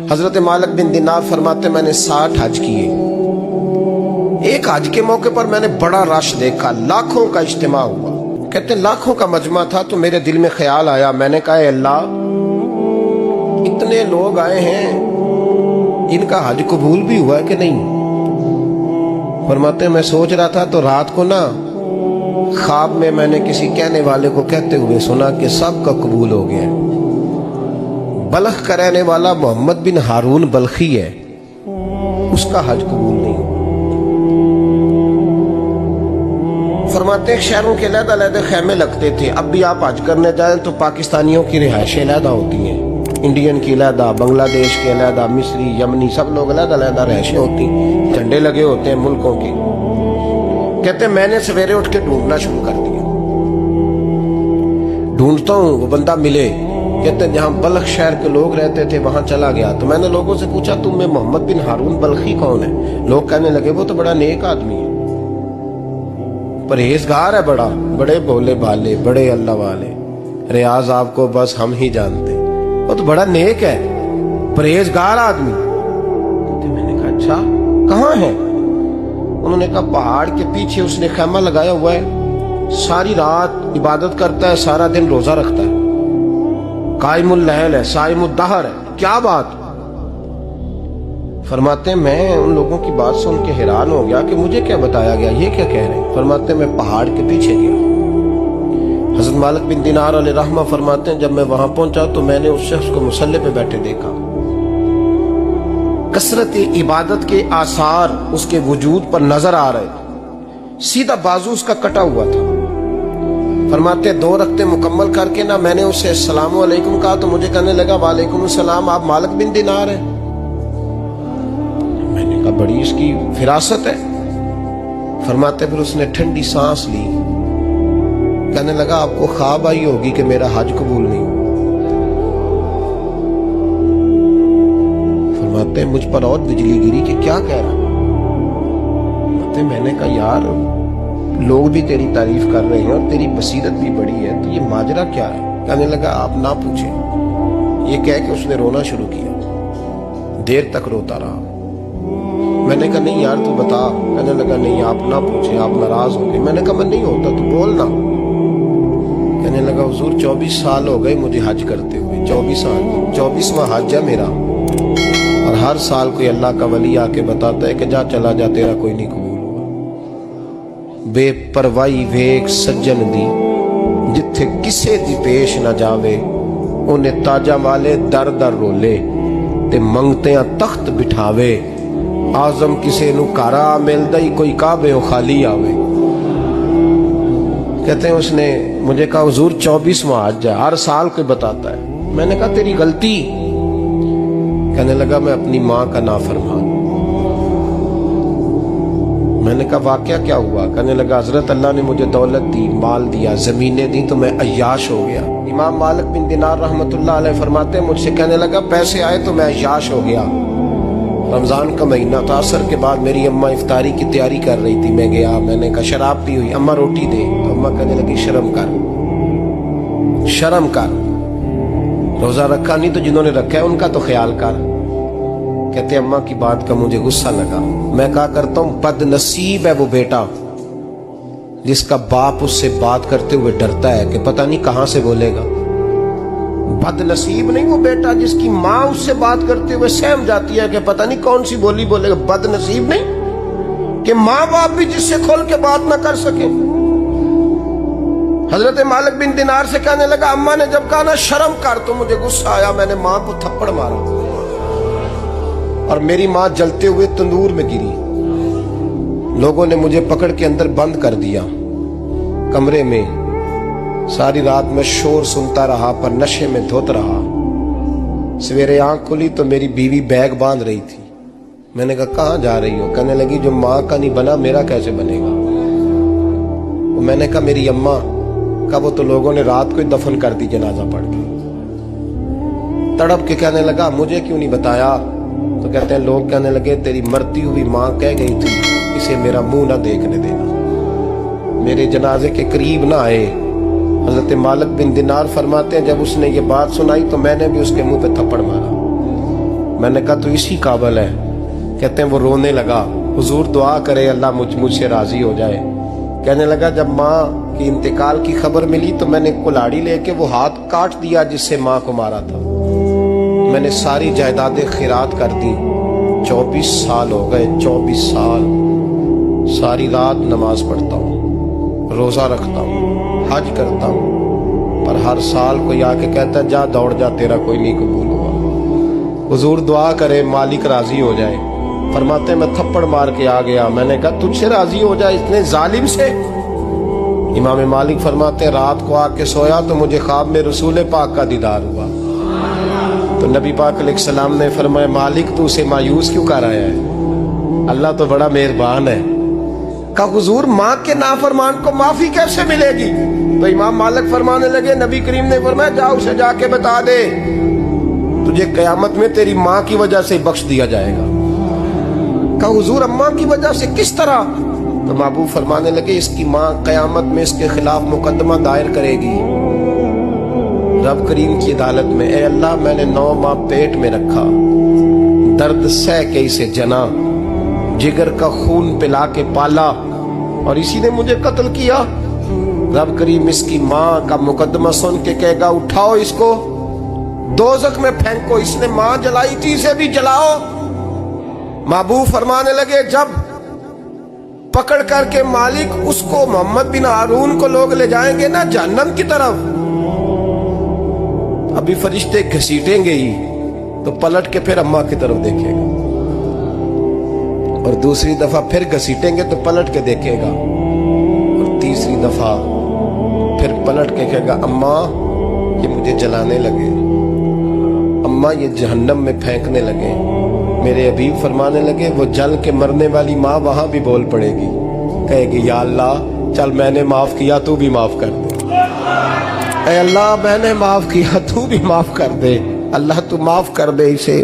हजरत मालिक बिन दिनार फरमाते मैंने 60 हज किए। एक हज के मौके पर मैंने बड़ा रश देखा, लाखों का इज्तिमा हुआ। कहते लाखों का मजमा था तो मेरे दिल में ख्याल आया, मैंने कहा अल्लाह इतने लोग आए हैं, इनका हज कबूल भी हुआ है कि नहीं। फरमाते मैं सोच रहा था तो रात को ना ख्वाब में मैंने किसी कहने वाले को कहते हुए सुना कि सबका कबूल हो गया। बल्ख का रहने वाला मोहम्मद बिन हारून बल्खी है, उसका हज कबूल नहीं। फरमाते शहरों के अलग-अलग खैमे लगते थे। अब भी आप हज करने जाएं तो पाकिस्तानियों की रिहाइशें अलग होती हैं, इंडियन की अलग, बांग्लादेश के अलग, मिस्री, यमनी, सब लोग अलग-अलग रिहाइशें होती हैं, झंडे लगे होते हैं मुल्कों के। कहते मैंने सवेरे उठ के ढूंढना शुरू कर दिया, ढूंढता हूं वो बंदा मिले। कहते जहां बल्ख शहर के लोग रहते थे वहां चला गया तो मैंने लोगों से पूछा तुम में मोहम्मद बिन हारून बल्खी कौन है। लोग कहने लगे वो तो बड़ा नेक आदमी है, परहेजगार है, बड़े भोले भाले, बड़े अल्लाह वाले, रियाज आपको बस हम ही जानते, वो तो बड़ा नेक है, परहेजगार आदमी। तो मैंने कहा अच्छा कहाँ है। उन्होंने कहा पहाड़ के पीछे उसने खैमा लगाया हुआ है, सारी रात इबादत करता है, सारा दिन रोजा रखता है, कायमुल लैल है, साइमुद दहर है। क्या बात। फरमाते मैं उन लोगों की बात सुन के हैरान हो गया कि मुझे क्या बताया गया, ये क्या कह रहे हैं। फरमाते मैं पहाड़ के पीछे गया। हज़रत मालिक बिन दिनार अलैहि रहमा फरमाते हैं जब मैं वहां पहुंचा तो मैंने उस शख्स को मुसल्ले पे बैठे देखा। कसरत इबादत के आसार उसके वजूद पर नजर आ रहे, सीधा बाजू उसका कटा हुआ था। फरमाते 2 रकते मुकम्मल करके ना मैंने उससे अस्सलामु अलैकुम कहा तो मुझे कहने लगा वालेकुम सलाम, आप मालिक बिन दिनार हैं। मैंने कहा बड़ी इसकी फिरासत है। फरमाते फिर उसने ठंडी सांस ली, कहने लगा आपको ख्वाब आई होगी कि मेरा हज कबूल नहीं। फरमाते मुझ पर और बिजली गिरी कि क्या कह रहा। मैंने कहा यार लोग भी तेरी तारीफ कर रहे हैं और तेरी बसीरत भी बड़ी है, तो ये माजरा क्या है। कहने लगा आप ना पूछें। ये कह के उसने रोना शुरू किया, देर तक रोता रहा। मैंने कहा नहीं यार तू बता। कहने लगा नहीं आप ना पूछे, आप नाराज हो गए। मैंने कहा मैं नहीं होता, तू बोल ना। कहने लगा हुजूर 24 साल हो गए मुझे हज करते हुए, 24 साल, 24वां हज है मेरा, और हर साल कोई अल्लाह का वली आके बताता है कि जा चला जा तेरा कोई नहीं कबूल हुआ। बेपरवाही वेख सज्जन दी जिथे किसे दी पेश न जावे, उन्हें ताजा वाले दर दर रोले ते मंगतियां तख्त बिठावे। आजम किसे नु कारा मिलदा ही कोई काबे ओ खाली आवे। कहते हैं उसने मुझे कहा हुजूर 24वां हज है, हर साल कोई बताता है। मैंने कहा तेरी गलती। कहने लगा मैं अपनी माँ का नाफरमान। मैंने कहा वाकया क्या हुआ। कहने लगा हजरत अल्लाह ने मुझे दौलत दी, माल दिया, जमीनें दी तो मैं अय्याश हो गया। इमाम मालिक बिन दिनार रहमतुल्लाह अलैह फरमाते हैं मुझसे कहने लगा पैसे आए तो मैं अय्याश हो गया। रमजान का महीना था, असर के बाद मेरी अम्मा इफ्तारी की तैयारी कर रही थी, मैं गया, मैंने कहा शराब पी हुई, अम्मा रोटी दे। तो अम्मा कहने लगी शर्म कर, शर्म कर, रोजा रखा नहीं तो जिन्होंने रखा है उनका तो ख्याल कर। कहते अम्मा की बात का मुझे गुस्सा लगा। मैं कहा करता हूं बदनसीब है वो बेटा जिसका बाप उससे बात करते हुए डरता है कि पता नहीं कहां से बोलेगा। बदनसीब नहीं वो बेटा जिसकी माँ उससे बात करते हुए सहम जाती है कि पता नहीं कौन सी बोली बोलेगा। बदनसीब नहीं कि माँ बाप भी जिससे खोल के बात ना कर सके। हजरत मालिक बिन दिनार से कहने लगा अम्मा ने जब कहा ना शर्म कर तो मुझे गुस्सा आया, मैंने माँ को थप्पड़ मारा और मेरी माँ जलते हुए तंदूर में गिरी। लोगों ने मुझे पकड़ के अंदर बंद कर दिया कमरे में। सारी रात मैं शोर सुनता रहा पर नशे में धुत रहा। सवेरे आंख खुली तो मेरी बीवी बैग बांध रही थी। मैंने कहा कहाँ जा रही हो। कहने लगी जो माँ का नहीं बना मेरा कैसे बनेगा। वो मैंने कहा मेरी अम्मा का वो तो लोगों ने रात को ही दफन कर दी जनाजा पढ़ के। तड़प के कहने लगा मुझे क्यों नहीं बताया। तो कहते हैं लोग कहने लगे तेरी मरती हुई माँ कह गई थी इसे मेरा मुंह ना देखने देना। मेरे जनाजे के करीब ना आए। हजरत मालिक बिन दिनार फरमाते हैं जब उसने ये बात सुनाई तो मैंने भी उसके मुंह पे थप्पड़ मारा। मैंने कहा तो इसी काबिल है। कहते हैं वो रोने लगा, हुजूर दुआ करे अल्लाह मुझसे राजी हो जाए। कहने लगा जब माँ की इंतकाल की खबर मिली तो मैंने कुल्हाड़ी लेके वो हाथ काट दिया जिससे माँ को मारा था। मैंने सारी जायदादें खिरात कर दी। 24 साल हो गए, 24 साल। सारी रात नमाज पढ़ता हूँ, रोजा रखता हूँ, हज करता हूँ, पर हर साल कोई आके कहता है जा दौड़ जा, तेरा कोई नहीं कबूल हुआ। हुजूर दुआ करे मालिक राजी हो जाए। फरमाते मैं थप्पड़ मार के आ गया। मैंने कहा तुझसे राजी हो जाए इतने जालिम से? इमाम मालिक फरमाते रात को आके सोया तो मुझे ख्वाब में रसूल पाक का दीदार हुआ। तो नबी पाक अलैहिस्सलाम ने फरमाया मालिक तू उसे मायूस क्यों कर आया है? अल्लाह तो बड़ा मेहरबान है। कहा हुजूर माँ के नाफरमान को माफी कैसे मिलेगी? तो इमाम मालिक फरमाने लगे नबी करीम ने फरमाया जा उसे जाके बता दे तुझे कयामत में तेरी माँ की वजह से बख्श दिया जाएगा। कहा हुजूर अम्मा की वजह से किस तरह? तो महबूब फरमाने लगे इसकी माँ कयामत में इसके खिलाफ मुकदमा दायर करेगी रब करीम की अदालत में। ए अल्लाह मैंने 9 माह पेट में रखा, दर्द सह के इसे जना, जिगर का खून पिला के पाला और इसी ने मुझे कत्ल किया। रब करीम इसकी माँ का मुकदमा सुन के कहेगा उठाओ इसको दोज़ख में फेंको, इसने माँ जलाई थी इसे भी जलाओ। महबूब फरमाने लगे जब पकड़ करके मालिक उसको मोहम्मद बिन हारून को लोग ले जाएंगे ना जहन्नम की तरफ, अभी फरिश्ते घसीटेंगे ही तो पलट के फिर अम्मा की तरफ देखेगा और दूसरी दफा फिर घसीटेंगे तो पलट के देखेगा और तीसरी दफा फिर पलट के कहेगा अम्मा ये मुझे जलाने लगे, अम्मा ये जहन्नम में फेंकने लगे। मेरे हबीब फरमाने लगे वो जल के मरने वाली माँ वहां भी बोल पड़ेगी, कहेगी या अल्लाह चल मैंने माफ किया तू भी माफ कर दे। ऐ अल्लाह मैंने माफ किया तू भी माफ कर दे, अल्लाह तू माफ कर दे इसे।